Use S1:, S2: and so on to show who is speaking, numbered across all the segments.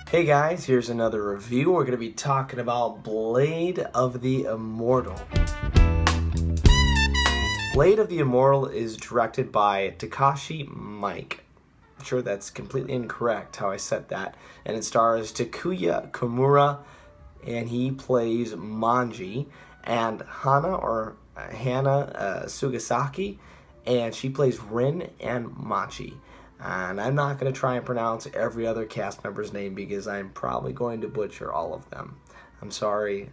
S1: Hey guys, here's another review. We're going to be talking about Blade of the Immortal. Blade of the Immortal is directed by Takashi Miike. I'm sure that's completely incorrect how I said that. And it stars Takuya Kimura, and he plays Manji, and Hana Sugasaki, and she plays Rin and Machi. And I'm not going to try and pronounce every other cast member's name because I'm probably going to butcher all of them. I'm sorry.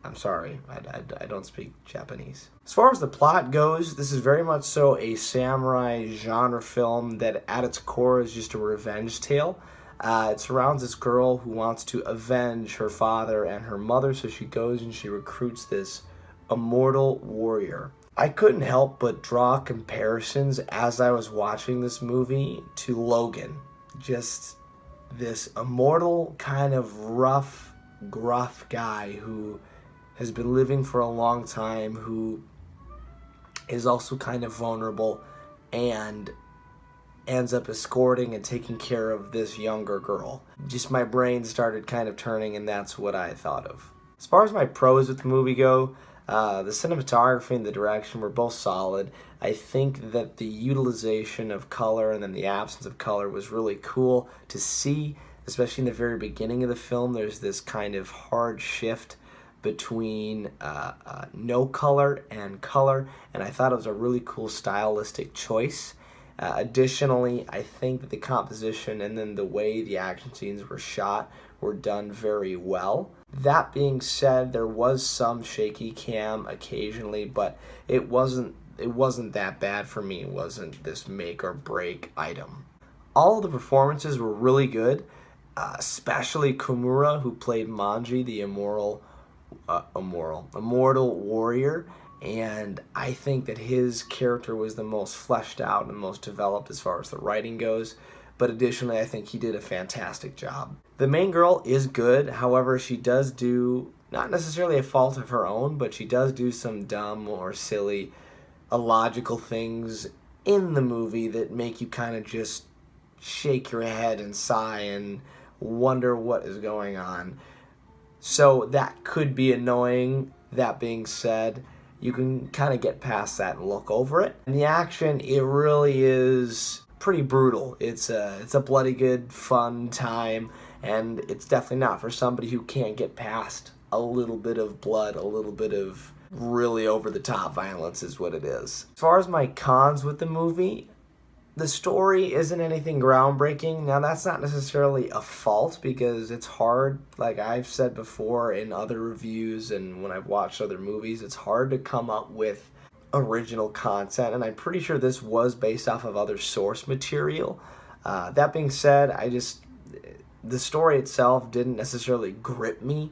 S1: I'm sorry. I don't speak Japanese. As far as the plot goes, this is very much so a samurai genre film that at its core is just a revenge tale. It surrounds this girl who wants to avenge her father and her mother, so she goes and she recruits this immortal warrior. I couldn't help but draw comparisons as I was watching this movie to Logan. Just this immortal, kind of rough, gruff guy who has been living for a long time, who is also kind of vulnerable and ends up escorting and taking care of this younger girl. Just my brain started kind of turning, and that's what I thought of. As far as my pros with the movie go, the cinematography and the direction were both solid. I think that the utilization of color and then the absence of color was really cool to see, especially in the very beginning of the film. There's this kind of hard shift between no color, and I thought it was a really cool stylistic choice. Additionally, I think that the composition and then the way the action scenes were shot were done very well. That being said, there was some shaky cam occasionally, but it wasn't that bad for me. It wasn't this make or break item. All of the performances were really good, especially Kimura, who played Manji, the immortal warrior. And I think that his character was the most fleshed out and most developed as far as the writing goes. But additionally, I think he did a fantastic job. The main girl is good. However, she does do, not necessarily a fault of her own, but she does do some dumb or silly, illogical things in the movie that make you kind of just shake your head and sigh and wonder what is going on. So that could be annoying. That being said, you can kind of get past that and look over it. And the action, it really is pretty brutal. It's a bloody good, fun time, and it's definitely not for somebody who can't get past a little bit of blood, a little bit of really over-the-top violence is what it is. As far as my cons with the movie, the story isn't anything groundbreaking. Now, that's not necessarily a fault because it's hard, like I've said before in other reviews and when I've watched other movies, it's hard to come up with original content, and I'm pretty sure this was based off of other source material. That being said, the story itself didn't necessarily grip me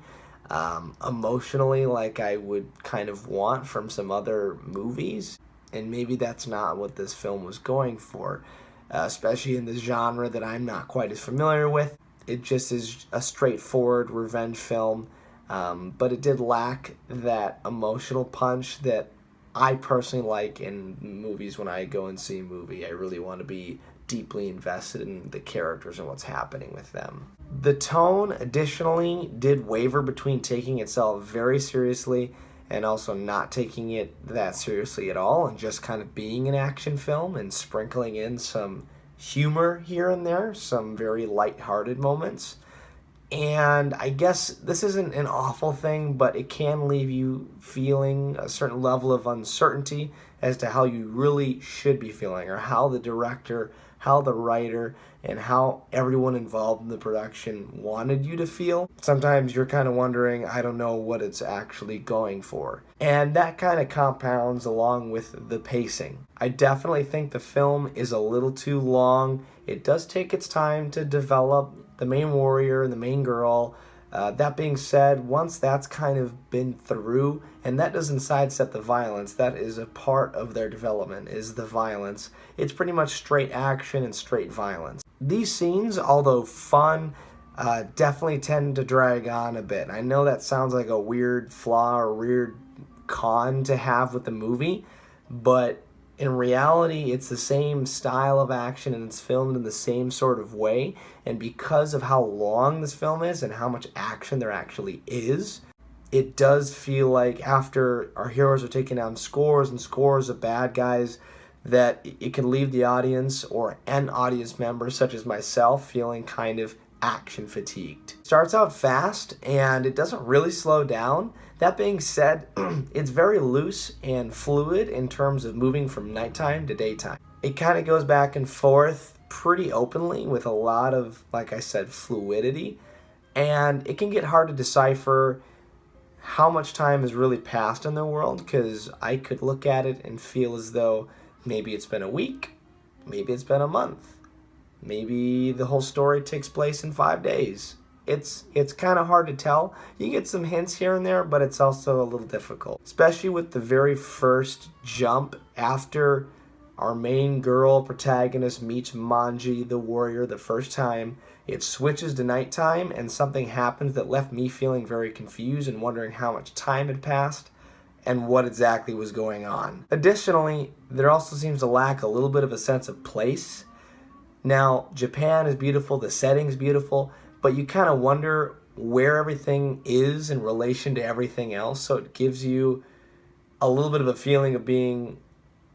S1: emotionally like I would kind of want from some other movies. And maybe that's not what this film was going for, especially in the genre that I'm not quite as familiar with. It just is a straightforward revenge film, but it did lack that emotional punch that I personally like in movies. When I go and see a movie, I really want to be deeply invested in the characters and what's happening with them. The tone, additionally, did waver between taking itself very seriously and also not taking it that seriously at all and just kind of being an action film and sprinkling in some humor here and there, some very lighthearted moments. And I guess this isn't an awful thing, but it can leave you feeling a certain level of uncertainty as to how you really should be feeling, or how the director, how the writer, and how everyone involved in the production wanted you to feel. Sometimes you're kind of wondering, I don't know what it's actually going for. And that kind of compounds along with the pacing. I definitely think the film is a little too long. It does take its time to develop the main warrior and the main girl. That being said, once that's kind of been through, and that doesn't sidestep the violence, that is a part of their development, is the violence. It's pretty much straight action and straight violence. These scenes, although fun, definitely tend to drag on a bit. I know that sounds like a weird flaw or weird con to have with the movie, but in reality, it's the same style of action and it's filmed in the same sort of way. And because of how long this film is and how much action there actually is, it does feel like after our heroes are taking down scores and scores of bad guys, that it can leave the audience or an audience member such as myself feeling kind of action fatigued. It starts out fast and it doesn't really slow down. That being said, it's very loose and fluid in terms of moving from nighttime to daytime. It kind of goes back and forth pretty openly with a lot of, like I said, fluidity, and it can get hard to decipher how much time has really passed in the world, because I could look at it and feel as though maybe it's been a week, maybe it's been a month, maybe the whole story takes place in 5 days. It's kind of hard to tell. You get some hints here and there, but it's also a little difficult, especially with the very first jump after our main girl protagonist meets Manji the warrior the first time. It switches to nighttime and something happens that left me feeling very confused and wondering how much time had passed and what exactly was going on. Additionally, there also seems to lack a little bit of a sense of place. Now, Japan is beautiful, the setting's beautiful, but you kind of wonder where everything is in relation to everything else, so it gives you a little bit of a feeling of being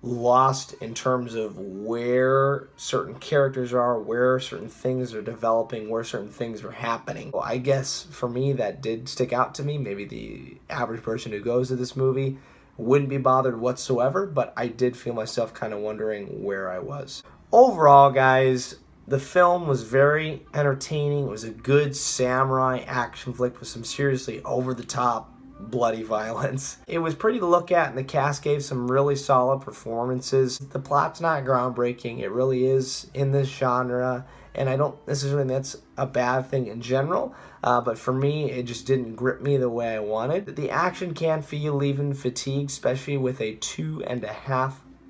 S1: lost in terms of where certain characters are, where certain things are developing, where certain things are happening. Well, I guess for me that did stick out to me. Maybe the average person who goes to this movie wouldn't be bothered whatsoever, but I did feel myself kind of wondering where I was. Overall, guys, the film was very entertaining. It was a good samurai action flick with some seriously over-the-top bloody violence. It was pretty to look at, and the cast gave some really solid performances. The plot's not groundbreaking. It really is in this genre, and I don't necessarily think that's a bad thing in general, but for me, it just didn't grip me the way I wanted. The action can feel even fatigued, especially with a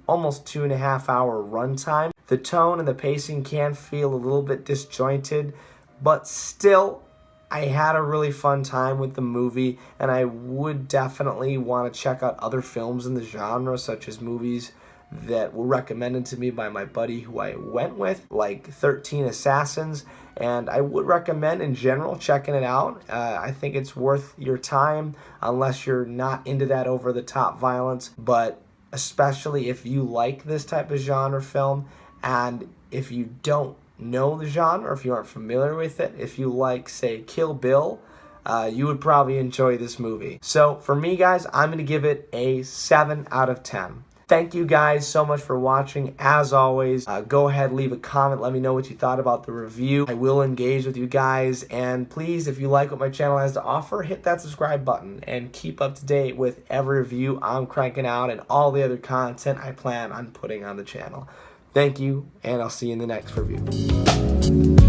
S1: almost 2.5 hour runtime. The tone and the pacing can feel a little bit disjointed, but still, I had a really fun time with the movie, and I would definitely want to check out other films in the genre, such as movies that were recommended to me by my buddy who I went with, like 13 Assassins, and I would recommend in general checking it out. I think it's worth your time, unless you're not into that over-the-top violence, but especially if you like this type of genre film, and if you don't know the genre, if you aren't familiar with it, if you like, say, Kill Bill, you would probably enjoy this movie. So for me, guys, I'm going to give it a 7 out of 10. Thank you guys so much for watching. As always, go ahead, leave a comment, let me know what you thought about the review. I will engage with you guys, and please, if you like what my channel has to offer, hit that subscribe button and keep up to date with every review I'm cranking out and all the other content I plan on putting on the channel. Thank you, and I'll see you in the next review.